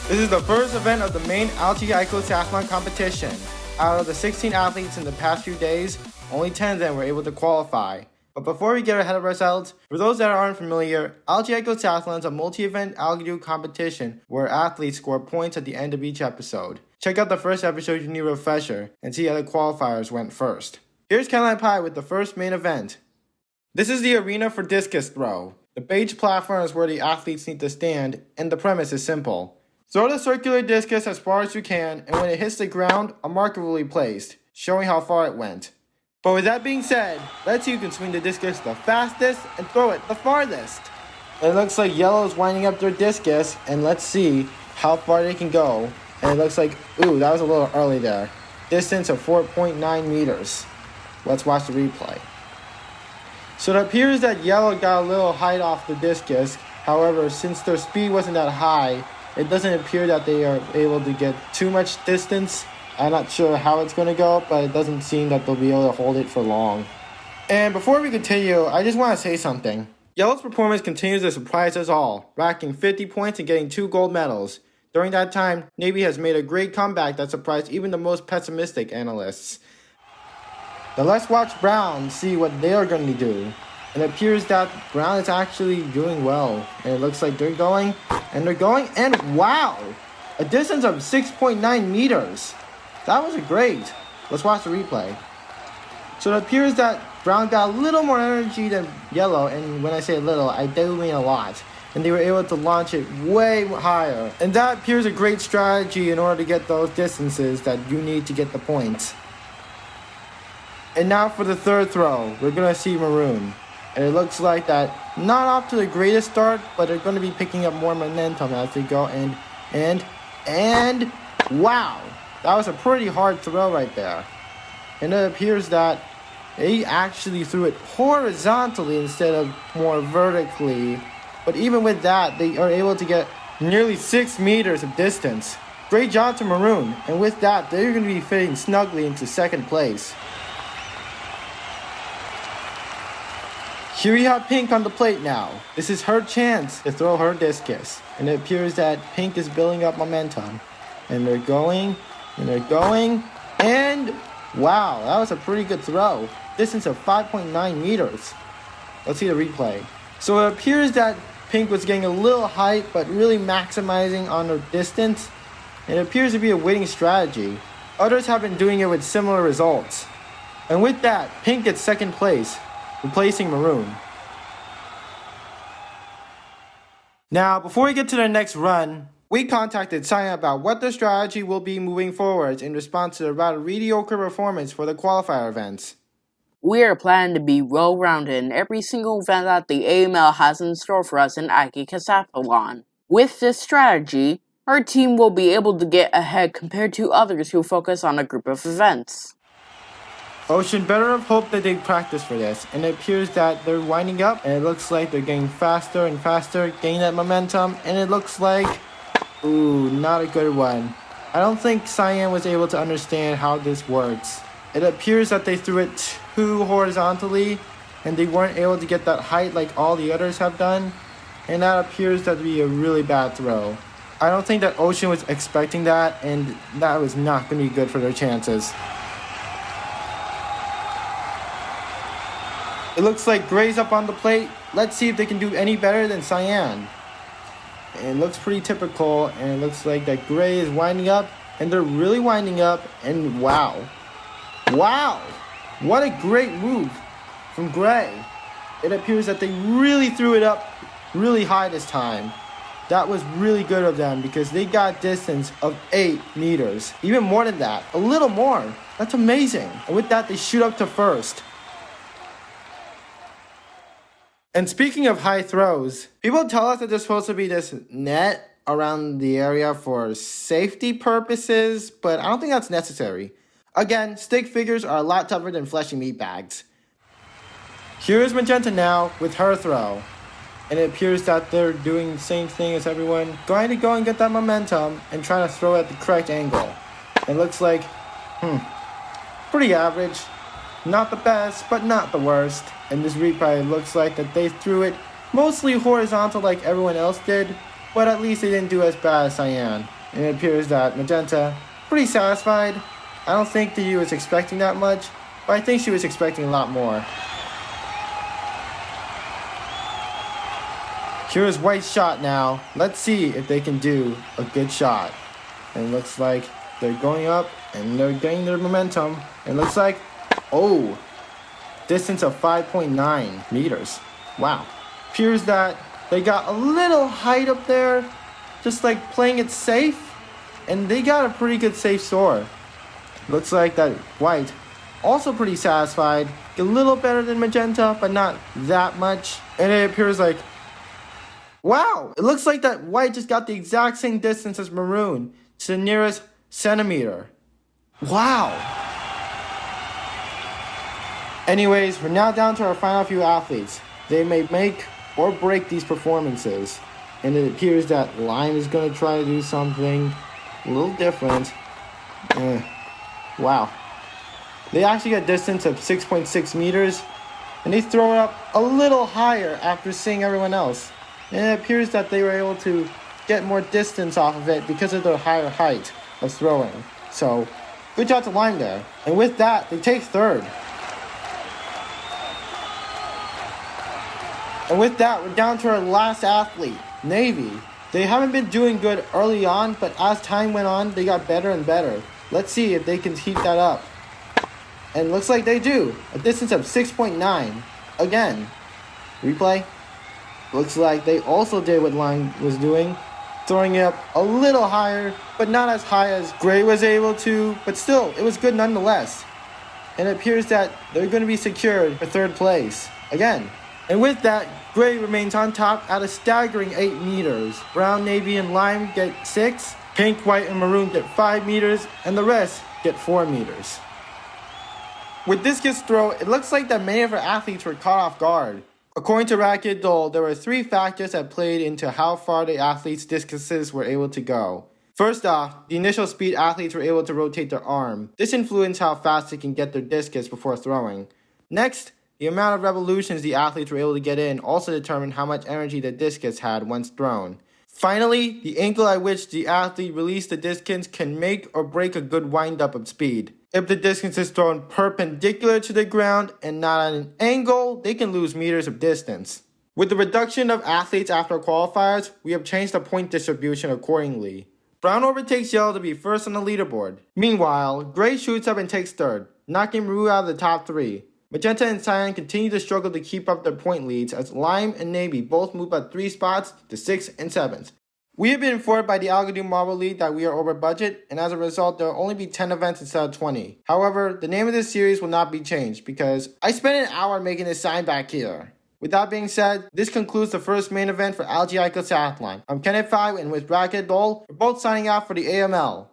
This is the first event of the main Algicosathlon competition. Out of the 16 athletes in the past few days, only 10 of them were able to qualify. But before we get ahead of ourselves, for those that aren't familiar, Algicosathlon is a multi-event Algodoo competition where athletes score points at the end of each episode. Check out the first episode you need a refresher and see how the qualifiers went first. Here's Kenlimepie with the first main event. This is the arena for Discus Throw. The beige platform is where the athletes need to stand, and the premise is simple. Throw the circular discus as far as you can, and when it hits the ground, a marker will be placed, showing how far it went. But with that being said, let's see who can swing the discus the fastest and throw it the farthest. It looks like yellow is winding up their discus, and let's see how far they can go. And it looks like, ooh, that was a little early there. Distance of 4.9 meters. Let's watch the replay. So it appears that yellow got a little height off the discus. However, since their speed wasn't that high, it doesn't appear that they are able to get too much distance. I'm not sure how it's going to go, but it doesn't seem that they'll be able to hold it for long. And before we continue, I just want to say something. Yellow's performance continues to surprise us all, racking 50 points and getting 2 gold medals. During that time, Navy has made a great comeback that surprised even the most pessimistic analysts. Now let's watch Brown see what they are going to do. It appears that Brown is actually doing well. And it looks like they're going, and wow! A distance of 6.9 meters. That was great. Let's watch the replay. So it appears that Brown got a little more energy than Yellow, and when I say little, I do mean a lot. And they were able to launch it way higher. And that appears a great strategy in order to get those distances that you need to get the points. And now for the third throw, we're going to see Maroon. And it looks like that, not off to the greatest start, but they're going to be picking up more momentum as they go. And wow! That was a pretty hard throw right there. And it appears that they actually threw it horizontally instead of more vertically. But even with that, they are able to get nearly 6 meters of distance. Great job to Maroon. And with that, they're going to be fitting snugly into second place. Here we have Pink on the plate now. This is her chance to throw her discus. And it appears that Pink is building up momentum. And they're going, and wow, that was a pretty good throw. Distance of 5.9 meters. Let's see the replay. So it appears that Pink was getting a little height, but really maximizing on her distance. It appears to be a winning strategy. Others have been doing it with similar results. And with that, Pink gets second place, replacing Maroon. Now, before we get to the next run, we contacted Cyan about what their strategy will be moving forward in response to the rather mediocre performance for the qualifier events. We are planning to be well-rounded in every single event that the AML has in store for us in Algicosathlon. With this strategy, our team will be able to get ahead compared to others who focus on a group of events. Ocean better have hoped that they practice for this, and it appears that they're winding up, and it looks like they're getting faster and faster, gaining that momentum, and it looks like, ooh, not a good one. I don't think Cyan was able to understand how this works. It appears that they threw it too horizontally, and they weren't able to get that height like all the others have done, and that appears to be a really bad throw. I don't think that Ocean was expecting that, and that was not going to be good for their chances. It looks like Gray's up on the plate. Let's see if they can do any better than Cyan. It looks pretty typical, and it looks like that Gray is winding up, and they're really winding up, and wow. Wow! What a great move from Gray. It appears that they really threw it up really high this time. That was really good of them because they got distance of 8 meters. Even more than that. A little more. That's amazing. And with that, they shoot up to first. And speaking of high throws, people tell us that there's supposed to be this net around the area for safety purposes, but I don't think that's necessary. Again, stick figures are a lot tougher than fleshy meat bags. Here is Magenta now with her throw. And it appears that they're doing the same thing as everyone, going to go and get that momentum and trying to throw at the correct angle. It looks like, pretty average. Not the best, but not the worst. And this replay looks like that they threw it mostly horizontal like everyone else did, but at least they didn't do as bad as Cyan. And it appears that Magenta, pretty satisfied. I don't think that he was expecting that much, but I think she was expecting a lot more. Here's White's shot now. Let's see if they can do a good shot. And it looks like they're going up and they're getting their momentum. And it looks like, oh, distance of 5.9 meters. Wow. Appears that they got a little height up there, just like playing it safe. And they got a pretty good safe score. Looks like that White, also pretty satisfied. A little better than Magenta, but not that much. And it appears like, wow, it looks like that White just got the exact same distance as Maroon to the nearest centimeter. Wow. Anyways, we're now down to our final few athletes. They may make or break these performances. And it appears that Lime is going to try to do something a little different. Wow. They actually got a distance of 6.6 meters. And they throw it up a little higher after seeing everyone else. And it appears that they were able to get more distance off of it because of their higher height of throwing. So, good job to Lime there. And with that, they take third. And with that, we're down to our last athlete, Navy. They haven't been doing good early on, but as time went on, they got better and better. Let's see if they can keep that up. And looks like they do. A distance of 6.9. Again. Replay. Looks like they also did what Lime was doing. Throwing it up a little higher, but not as high as Gray was able to. But still, it was good nonetheless. And it appears that they're going to be secured for third place. Again. And with that, Gray remains on top at a staggering 8 meters. Brown, Navy, and Lime get 6. Pink, White, and Maroon get 5 meters. And the rest get 4 meters. With Discus Throw, it looks like that many of our athletes were caught off guard. According to Algodoo, there were 3 factors that played into how far the athletes' discuses were able to go. First off, the initial speed athletes were able to rotate their arm. This influenced how fast they can get their discus before throwing. Next, the amount of revolutions the athletes were able to get in also determined how much energy the discus had once thrown. Finally, the angle at which the athlete released the discus can make or break a good wind-up of speed. If the discus is thrown perpendicular to the ground and not at an angle, they can lose meters of distance. With the reduction of athletes after qualifiers, we have changed the point distribution accordingly. Brown overtakes Yellow to be first on the leaderboard. Meanwhile, Gray shoots up and takes third, knocking Maroon out of the top 3. Magenta and Cyan continue to struggle to keep up their point leads as Lime and Navy both move up 3 spots to 6th and 7th. We have been informed by the Algodoo Marble League that we are over budget, and as a result, there will only be 10 events instead of 20. However, the name of this series will not be changed because I spent an hour making this sign back here. With that being said, this concludes the first main event for Algicosathlon. I'm Kenlimepie, and with Algodoo, we're both signing off for the AML.